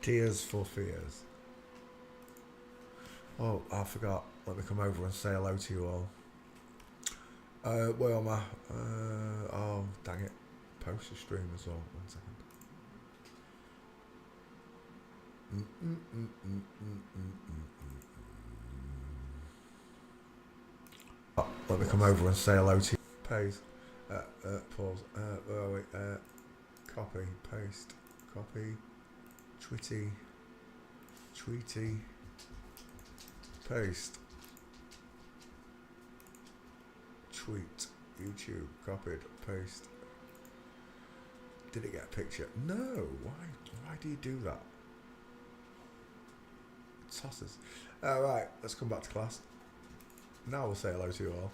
Tears for Fears. Oh, I forgot. Let me come over and say hello to you all. Where am I? Oh, dang it. Post a stream as well. 1 second. Oh, let me come over and say hello to you. Pause. Pause. Wait. Copy. Paste. Copy. Tweety. Paste. Tweet. YouTube. Copied. Paste. Did it get a picture? No. Why do you do that? Tosses. Right. Let's come back to class. Now we'll say hello to you all.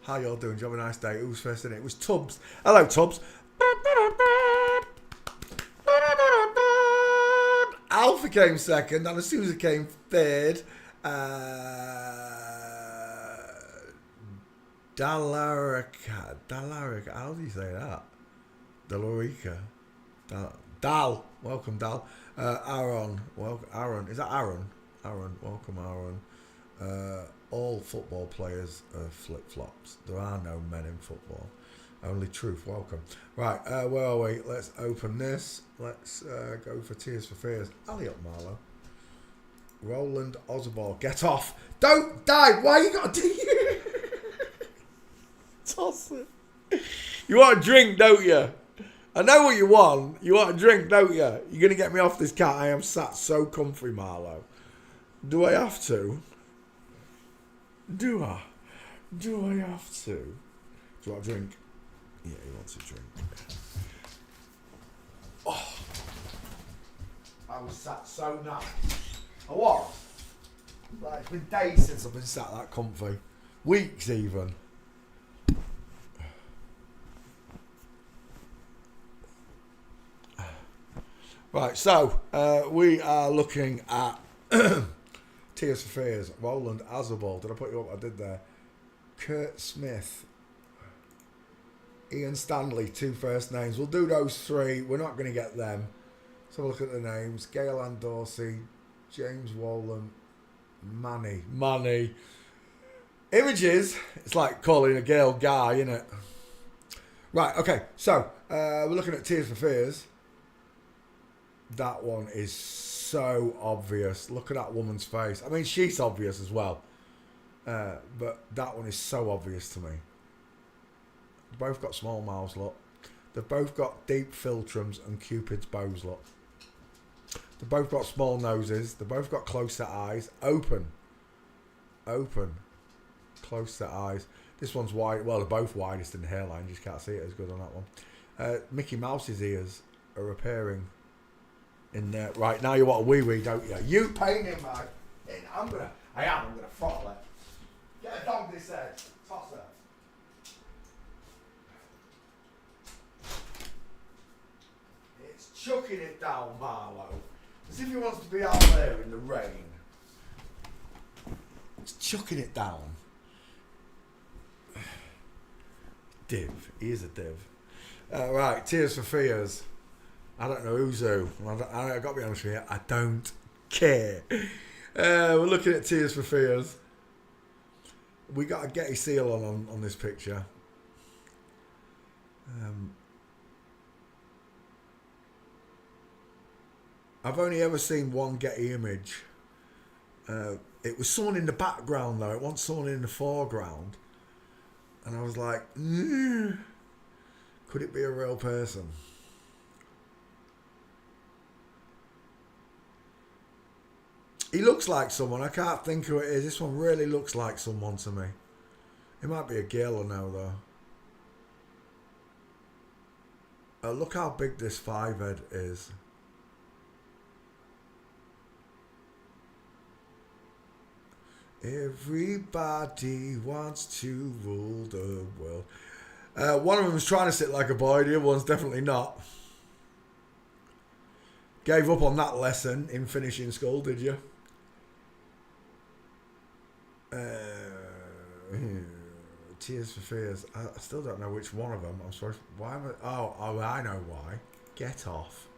How y'all doing? Did you have a nice day? Who was first in it? It was Tubbs. Hello, Tubbs. Alpha came second, and Sousa came third. Dalarica. How do you say that? Dalarica. Dal. Welcome, Dal. Aaron. Welcome, Aaron. Is that Aaron? Aaron. Welcome, Aaron. All football players are flip-flops. There are no men in football. Only truth. Welcome. Right, where are we? Let's open this. Let's go for Tears for Fears. Elliot Marlowe. Roland Osborne. Get off. Don't die. Why you got to do you? Toss it. You want a drink, don't you? I know what you want. You want a drink, don't you? You're going to get me off this cat. I am sat so comfy, Marlowe. Do I have to? Do I have to? Do you want a drink? Yeah, he wants a drink. Oh, I was sat so nice. I was. Like, it's been days since I've been sat that comfy. Weeks even. Right, so we are looking at Tears for Fears. Roland Azabal. Did I put you up? I did there. Kurt Smith. Ian Stanley, 2 first names. We'll do those 3. We're not going to get them. Let's have a look at the names. Gail Ann Dorsey, James Wallen, Manny. Images. It's like calling a girl guy, isn't it? Right, okay. So, we're looking at Tears for Fears. That one is so obvious. Look at that woman's face. I mean, she's obvious as well. But that one is so obvious to me. They've both got small mouths, look. They've both got deep philtrums and Cupid's bows, look. They've both got small noses. They've both got close set eyes. Open. Close set eyes. This one's wide. Well, they're both widest in the hairline. You just can't see it as good on that one. Mickey Mouse's ears are appearing in there. Right, now you want a wee-wee, don't you? You pain him, mate. I'm gonna throttle it. Get a dog this head. Toss her. It's chucking it down, Marlowe. As if he wants to be out there in the rain. It's chucking it down. Div. He is a div. Right, Tears for Fears. I don't know who's who. I got to be honest with you. I don't care. We're looking at Tears for Fears. We got a Getty seal on this picture. I've only ever seen one Getty image. It was someone in the background though. It wasn't someone in the foreground. And I was like, could it be a real person? He looks like someone. I can't think who it is. This one really looks like someone to me. It might be a girl I know though. Look how big this 5-head is. Everybody wants to rule the world. One of them is trying to sit like a boy. The other one's definitely not. Gave up on that lesson in finishing school, did you? Tears for Fears. I still don't know which one of them. I'm sorry. Why am I? Oh, I know why. Get off.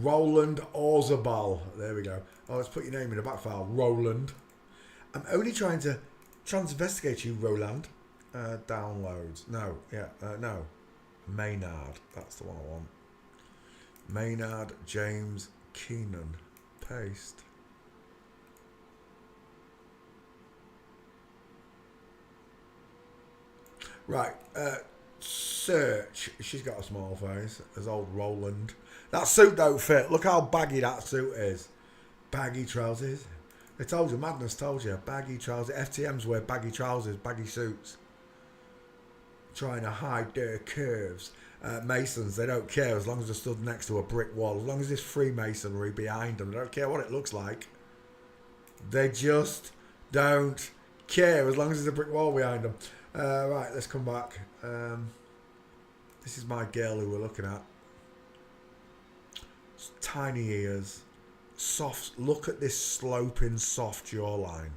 Roland Orzabal. There we go. Oh, let's put your name in the back file. Roland. I'm only trying to transvestigate you, Roland. Downloads. No. Yeah. No. Maynard. That's the one I want. Maynard James Keenan. Paste. Right. Search. She's got a small face. As old Roland. That suit don't fit. Look how baggy that suit is. Baggy trousers. They told you. Madness told you. Baggy trousers. FTMs wear baggy trousers. Baggy suits. Trying to hide their curves. Masons, they don't care as long as they're stood next to a brick wall. As long as there's Freemasonry behind them. They don't care what it looks like. They just don't care as long as there's a brick wall behind them. Right, let's come back. This is my girl who we're looking at. Tiny ears. Soft. Look at this sloping soft jawline.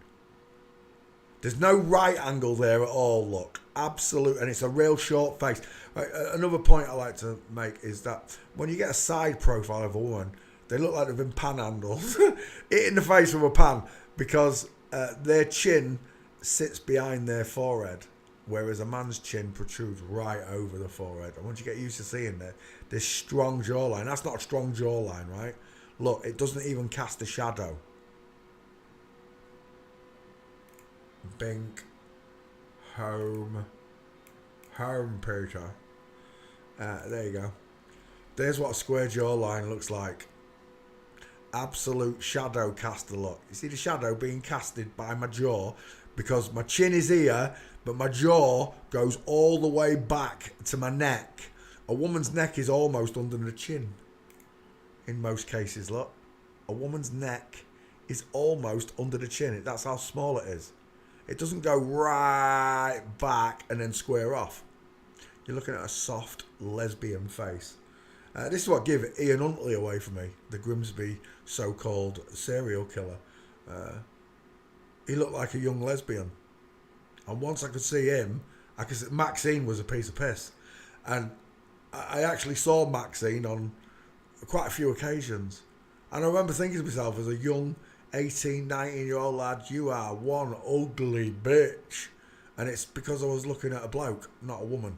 There's no right angle there at all, look. Absolute. And it's a real short face. Right, another point I like to make is that when you get a side profile of a woman, they look like they've been panhandled. Hit in the face with a pan because their chin sits behind their forehead, whereas a man's chin protrudes right over the forehead. And once you get used to seeing this strong jawline, that's not a strong jawline, right? Look, it doesn't even cast a shadow. Bink. Home, Peter. There you go. There's what a square jawline looks like. Absolute shadow caster look. You see the shadow being casted by my jaw because my chin is here, but my jaw goes all the way back to my neck. A woman's neck is almost under the chin. In most cases, look. A woman's neck is almost under the chin. That's how small it is. It doesn't go right back and then square off. You're looking at a soft lesbian face. This is what gave Ian Huntley away from me, the Grimsby so-called serial killer. He looked like a young lesbian. And once I could see him, I could see Maxine was a piece of piss. And I actually saw Maxine on quite a few occasions. And I remember thinking to myself as a young 18, 19-year-old lad, you are one ugly bitch. And it's because I was looking at a bloke, not a woman.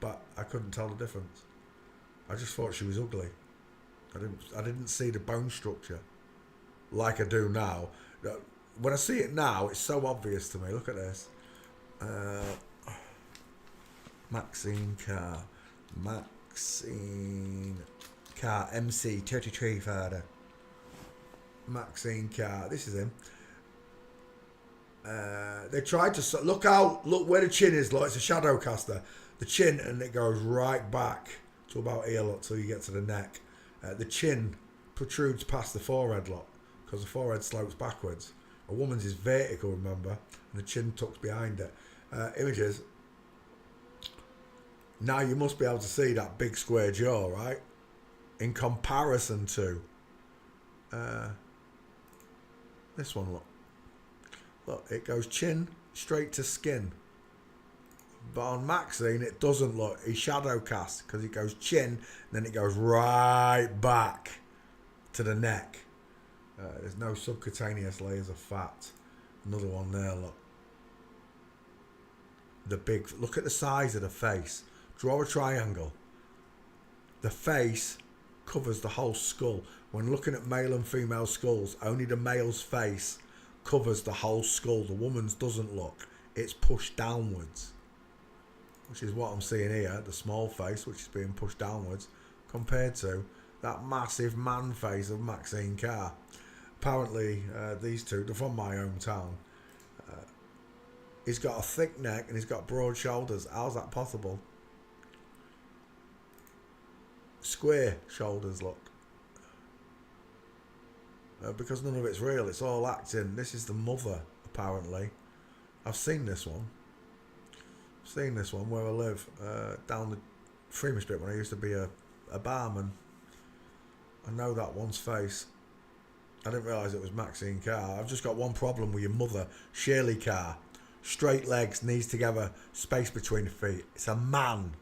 But I couldn't tell the difference. I just thought she was ugly. I didn't see the bone structure like I do now. When I see it now, it's so obvious to me. Look at this. Maxine Carr. Maxine Carr. MC 33 father. Maxine Carr. This is him. They tried to look where the chin is. Look, it's a shadow caster. The chin, and it goes right back to about here, look, till you get to the neck. The chin protrudes past the forehead, look, because the forehead slopes backwards. A woman's is vertical, remember, and the chin tucks behind it. Images. Now you must be able to see that big square jaw, right? In comparison to this one, look. Look, it goes chin straight to skin. But on Maxine, it doesn't look. He shadow casts because it goes chin, then it goes right back to the neck. There's no subcutaneous layers of fat. Another one there, look. Look at the size of the face. Draw a triangle. The face covers the whole skull. When looking at male and female skulls, only the male's face covers the whole skull. The woman's doesn't look. It's pushed downwards. Which is what I'm seeing here, the small face, which is being pushed downwards, compared to that massive man face of Maxine Carr. Apparently, these two, they're from my hometown. He's got a thick neck and he's got broad shoulders. How's that possible? Square shoulders, look. Because none of it's real, it's all acting. This is the mother, apparently. I've seen this one. Seen this one where I live, down the Freeman Street when I used to be a barman. I know that one's face. I didn't realise it was Maxine Carr. I've just got one problem with your mother, Shirley Carr. Straight legs, knees together, space between the feet. It's a man.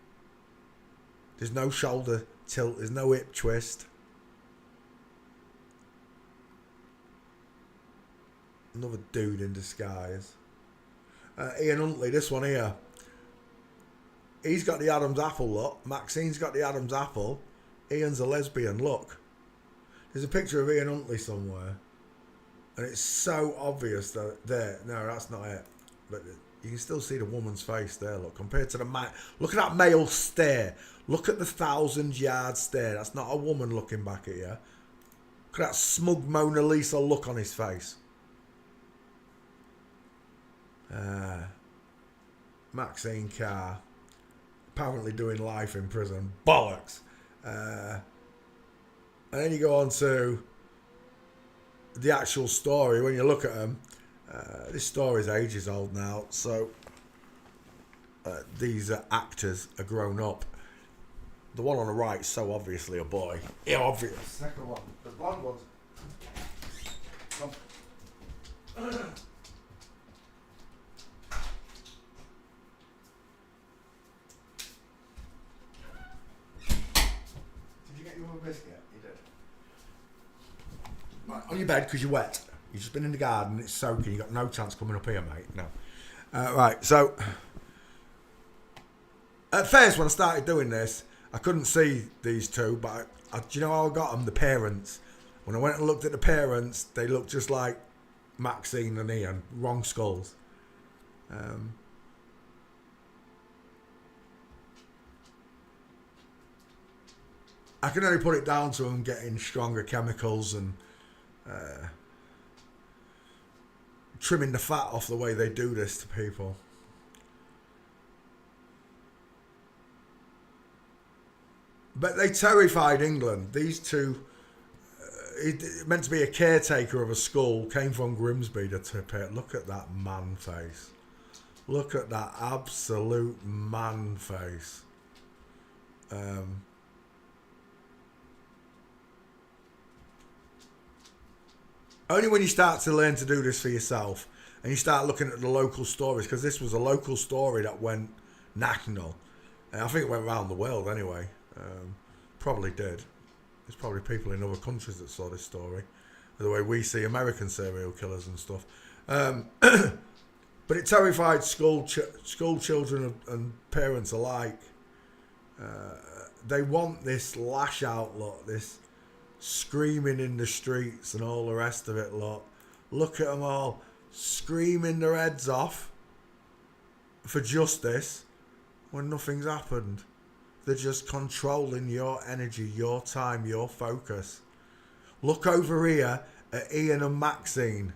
There's no shoulder tilt, there's no hip twist. Another dude in disguise. Ian Huntley, this one here. He's got the Adam's apple, look. Maxine's got the Adam's apple. Ian's a lesbian, look. There's a picture of Ian Huntley somewhere. And it's so obvious that there. No, that's not it. But you can still see the woman's face there, look. Compared to the man. Look at that male stare. Look at the 1,000-yard stare. That's not a woman looking back at you. Look at that smug Mona Lisa look on his face. Maxine Carr. Apparently doing life in prison. Bollocks. And then you go on to the actual story. When you look at them, this story is ages old now. So these actors are grown up. The one on the right is so obviously a boy. Yeah, obvious. Second one. The blonde ones. Come. Biscuit, you did. Right, on your bed because you're wet. You've just been in the garden, it's soaking, you've got no chance coming up here, mate. No. Right, so at first when I started doing this, I couldn't see these two, but do you know how I got them? The parents. When I went and looked at the parents, they looked just like Maxine and Ian, wrong skulls. I can only put it down to them getting stronger chemicals and trimming the fat off the way they do this to people. But they terrified England. These two, meant to be a caretaker of a school, came from Grimsby to tip it. Look at that man face. Look at that absolute man face. Only when you start to learn to do this for yourself and you start looking at the local stories, because this was a local story that went national. And I think it went around the world anyway. Probably did. There's probably people in other countries that saw this story, the way we see American serial killers and stuff. But it terrified school children and parents alike. They want this lash out look, this screaming in the streets and all the rest of it lot. Look at them all screaming their heads off for justice when nothing's happened. They're just controlling your energy, your time, your focus. Look over here at Ian and Maxine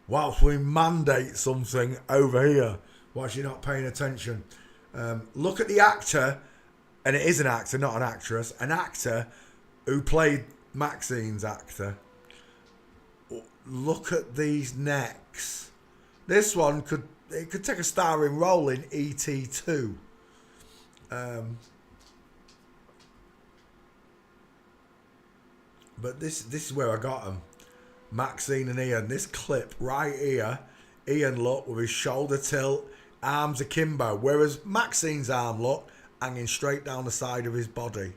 whilst we mandate something over here whilst you're not paying attention. Look at the actor, and it is an actor, not an actress, an actor who played Maxine's actor. Look at these necks. This one could take a starring role in E.T. 2. But this is where I got them. Maxine and Ian. This clip right here. Ian look with his shoulder tilt, arms akimbo, whereas Maxine's arm look hanging straight down the side of his body.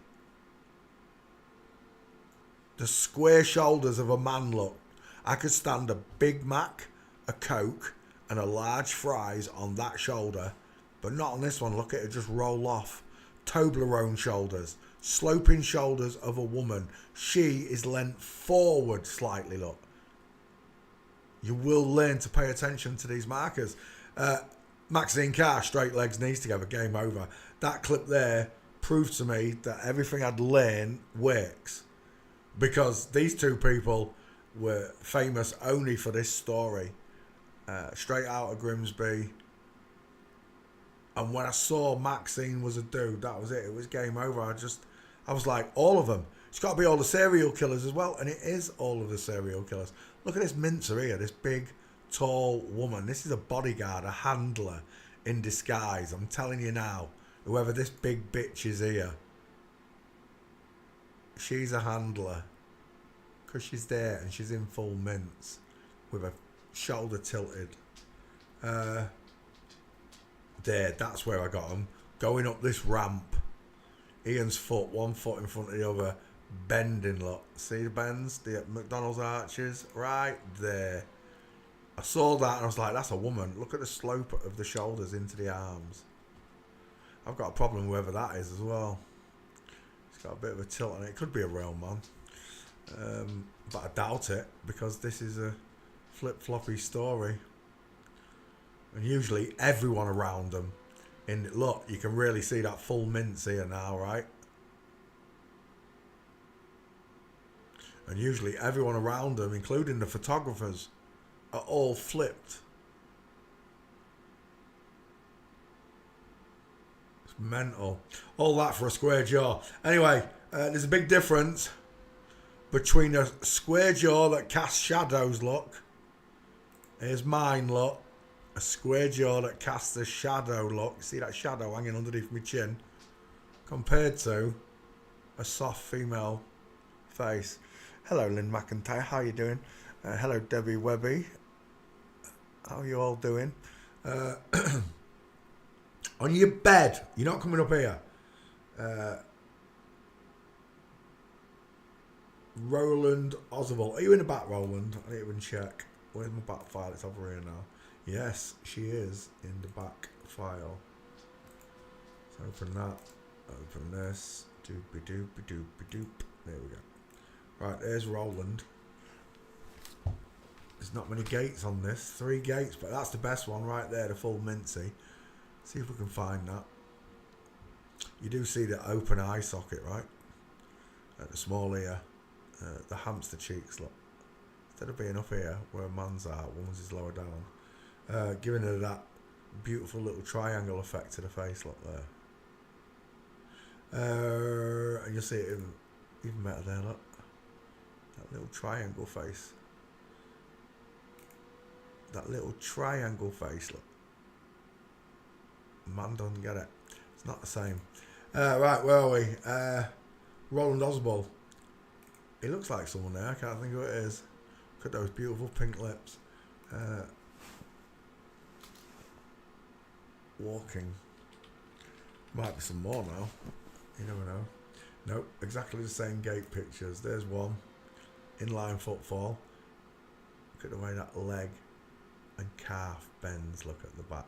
The square shoulders of a man look. I could stand a Big Mac, a Coke, and a large fries on that shoulder, but not on this one. Look at it just roll off. Toblerone shoulders, sloping shoulders of a woman. She is leant forward slightly, look. You will learn to pay attention to these markers. Maxine Carr, straight legs, knees together, game over. That clip there proved to me that everything I'd learned works. Because these two people were famous only for this story. Straight out of Grimsby. And when I saw Maxine was a dude, that was it. It was game over. I was like, all of them. It's got to be all the serial killers as well. And it is all of the serial killers. Look at this mincer here, this big, tall woman. This is a bodyguard, a handler in disguise. I'm telling you now, whoever this big bitch is here, she's a handler. Because she's there and she's in full mince with her shoulder tilted. There, that's where I got him. Going up this ramp. Ian's foot, one foot in front of the other. bending, look. See the bends? The McDonald's arches? Right there. I saw that and I was like, that's a woman. Look at the slope of the shoulders into the arms. I've got a problem with whoever that is as well. It's got a bit of a tilt on it. It could be a real man. But I doubt it because this is a flip-floppy story. And usually everyone around them. Look, you can really see that full mince here now, right? And usually everyone around them, including the photographers, are all flipped. It's mental. All that for a square jaw. Anyway, there's a big difference between a square jaw that casts shadows, look. Here's mine, look. A square jaw that casts a shadow, look. See that shadow hanging underneath my chin? Compared to a soft female face. Hello, Lynn McIntyre. How you doing? Hello, Debbie Webby. How are you all doing? On your bed. You're not coming up here. Roland Oswald. Are you in the back, Roland? I didn't even check. Where's my back file? It's over here now. Yes, she is in the back file. Let's open that. Open this. Doopy-doopy-doopy-doop. There we go. Right, there's Roland. There's not many gates on this. 3 gates, but that's the best one right there, the full mincy. See if we can find that. You do see the open eye socket, right? At the small ear. The hamster cheeks, look. Instead of being up here, where a man's at, woman's is lower down. Giving her that beautiful little triangle effect to the face, look there. And you'll see it even better there, look. That little triangle face. That little triangle face, look. Man doesn't get it. It's not the same. Right, where are we? Roland Oswald. He looks like someone there. I can't think who it is. Look at those beautiful pink lips. Walking. Might be some more now. You never know. Nope, exactly the same gait pictures. There's one. Inline footfall. Look at the way that leg and calf bends. Look at the back.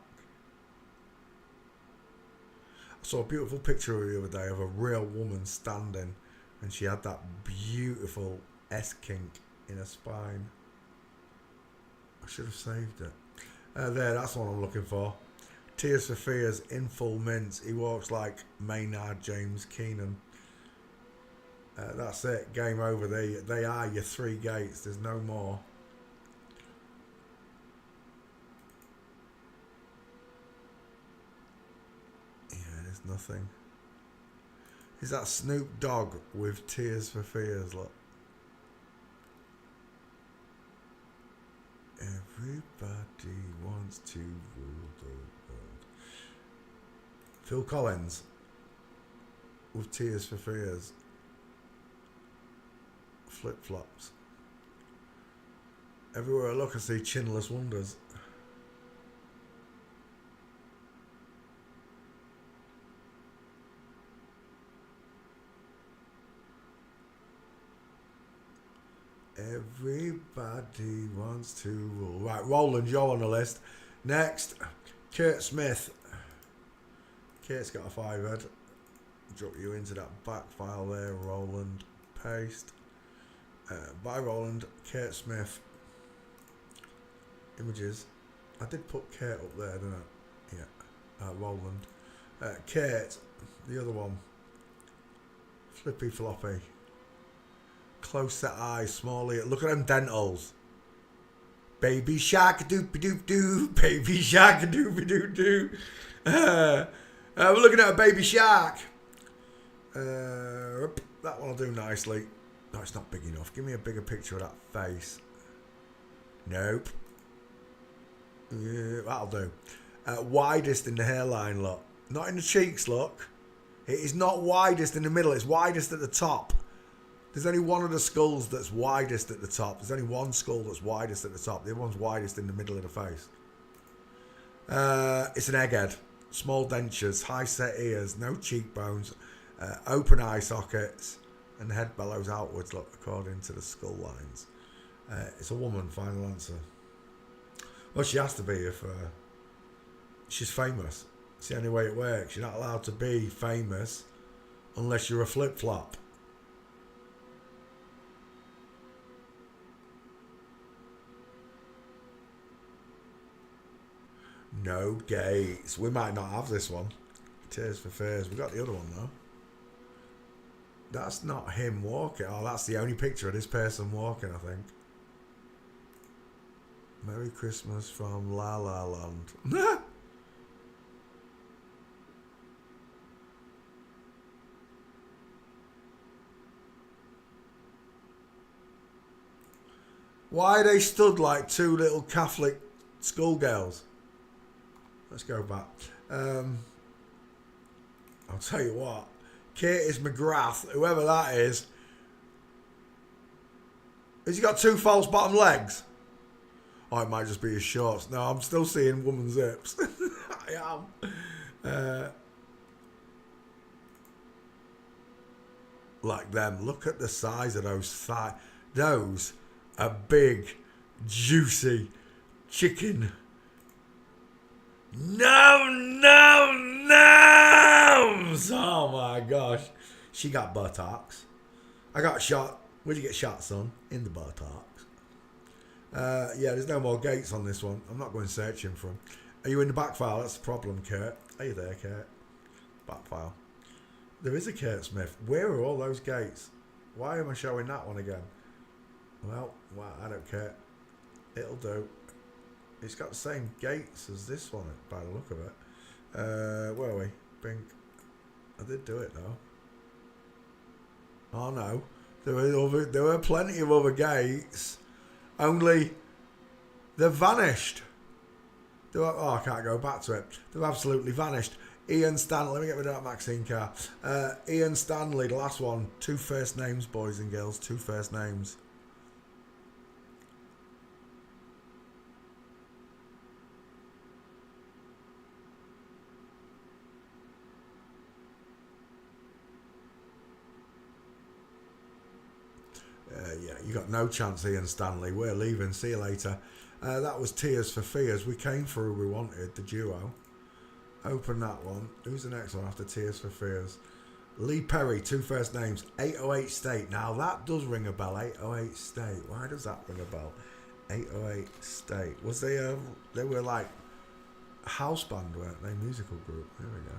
I saw a beautiful picture the other day of a real woman standing, and she had that beautiful S-kink in her spine. I should have saved it. There, that's what I'm looking for. Tears for Fears in full mince. He walks like Maynard James Keenan. That's it. Game over. They are your 3 gates. There's no more. Yeah, there's nothing. Is that Snoop Dogg with Tears for Fears? Look. Everybody wants to rule the world. Phil Collins with Tears for Fears. Flip-flops. Everywhere I look I see chinless wonders. Everybody wants to rule. Right, Roland, you're on the list. Next, Kurt Smith. Kurt's got a 5 head. Drop you into that back file there, Roland. Paste. By Roland, Kurt Smith. Images. I did put Kurt up there, didn't I? Yeah. Roland. Kurt, the other one. Flippy floppy. Close set eyes, small ear. Look at them dentals. Baby shark doopy doop doo. Baby shark doopy doop doo. We're looking at a baby shark. That one will do nicely. No, it's not big enough. Give me a bigger picture of that face. Nope. Yeah, that'll do. Widest in the hairline, look. Not in the cheeks, look. It is not widest in the middle. It's widest at the top. There's only one of the skulls that's widest at the top. There's only one skull that's widest at the top. The other one's widest in the middle of the face. It's an egghead. Small dentures, high set ears, no cheekbones, open eye sockets, and the head bellows outwards, look, according to the skull lines. It's a woman, final answer. Well, she has to be if she's famous. It's the only way it works. You're not allowed to be famous unless you're a flip-flop. No gates. We might not have this one. Tears for Fears. We got the other one though. That's not him walking. Oh, that's the only picture of this person walking, I think. Merry Christmas from La La Land. Why are they stood like two little Catholic schoolgirls? Let's go back. I'll tell you what. Curtis McGrath, whoever that is. Has he got two false bottom legs? Oh, it might just be his shorts. No, I'm still seeing woman's hips. I am. Like them. Look at the size of those thighs. Those are big, juicy chicken. No. Oh my gosh. She got buttocks. I got shot. Where'd you get shot, son? In the buttocks. Yeah, there's no more gates on this one. I'm not going searching for them. Are you in the back file? That's the problem, Kurt. Are you there, Kurt? Back file. There is a Kurt Smith. Where are all those gates? Why am I showing that one again? Well, I don't care. It'll do. It's got the same gates as this one, by the look of it. Where are we? Bink. I did do it, though. Oh, no. There were plenty of other gates. Only they've vanished. I can't go back to it. They've absolutely vanished. Ian Stanley. Let me get rid of that Maxine car. Ian Stanley, the last one. 2 first names, boys and girls. 2 first names. Yeah, you got no chance, Ian Stanley. We're leaving. See you later. That was Tears for Fears. We came for who we wanted, the duo. Open that one. Who's the next one after Tears for Fears? Lee Perry, 2 first names. 808 State. Now that does ring a bell. 808 State. Why does that ring a bell? 808 State. Was they were like a house band, weren't they? Musical group. There we go.